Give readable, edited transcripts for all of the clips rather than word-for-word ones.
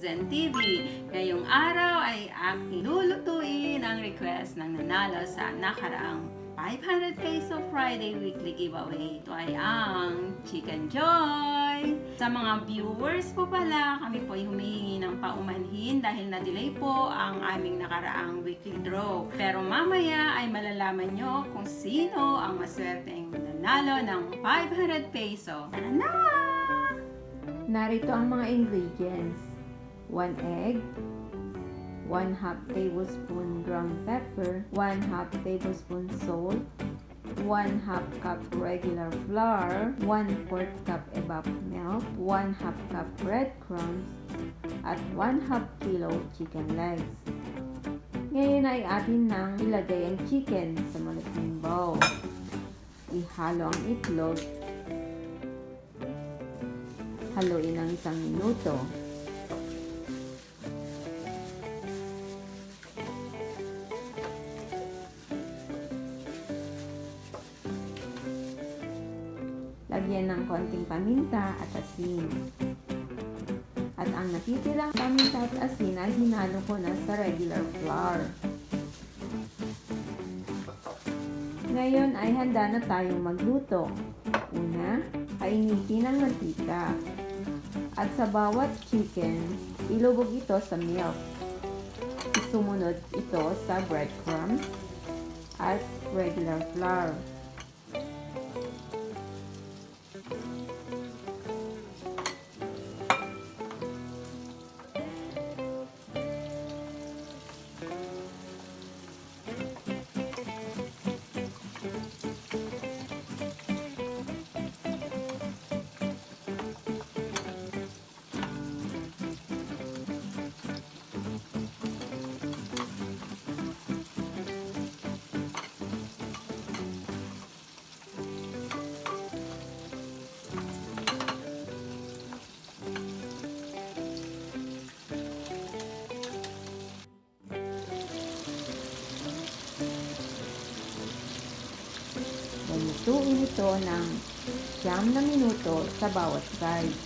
KitZhen TV. Ngayong araw ay aking lulutuin ang request ng nanalo sa nakaraang 500 peso Friday weekly giveaway. Ito ay ang Chicken Joy. Sa mga viewers po pala, kami po ay humihingi ng paumanhin dahil na-delay po ang aming nakaraang weekly draw. Pero mamaya ay malalaman nyo kung sino ang maswerteng nanalo ng 500 peso. Tara na! Narito ang mga ingredients. 1 egg, 1/2 tablespoon ground pepper, 1/2 tablespoon salt, 1/2 cup regular flour, 1/4 cup evap milk, 1/2 cup breadcrumbs, at 1/2 kilo chicken legs. Ngayon ay atin nang ilagay ang chicken sa malaking bowl. Ihalo ang itlog. Haluin ng 1 minuto. Lagyan ng konting paminta at asin. At ang natitirang paminta at asin ay hinalo ko na sa regular flour. Ngayon ay handa na tayong magluto. Una, painitin ang mantika. At sa bawat chicken, ilubog ito sa milk. Sumunod ito sa breadcrumbs at regular flour. Lutuin ito ng 9 na minuto sa bawat side.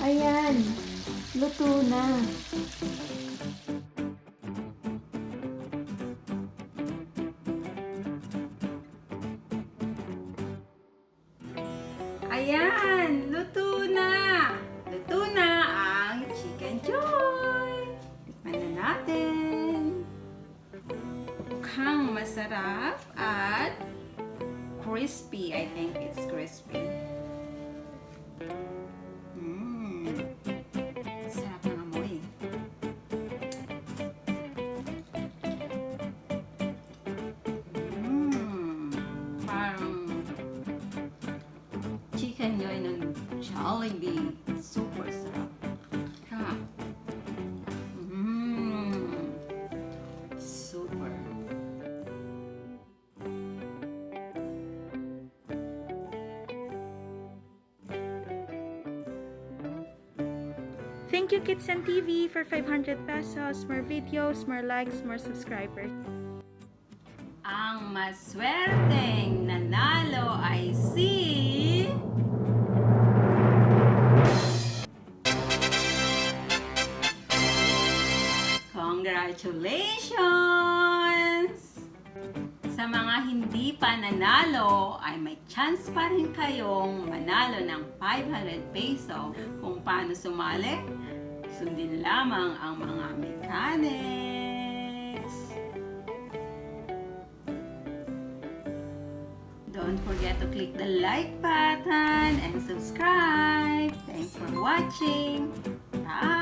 Ayan, luto na. Ayan, luto na! Luto na ang Chicken Joy! Tikman na natin. Mukhang masarap at crispy. I think it's crispy. Sarap ng amoy. Parang Chicken Joy ng Jollibee. Super sarap. Ha? Super. Thank you KitZhen TV for 500 pesos, more videos, more likes, more subscribers. Ang maswerteng nanalo ay si... Congratulations! Sa mga hindi pa nanalo ay may chance pa rin kayong manalo ng 500 peso. Kung paano sumali, sundin lamang ang mga mechanics. Don't forget to click the like button and subscribe. Thanks for watching. Bye!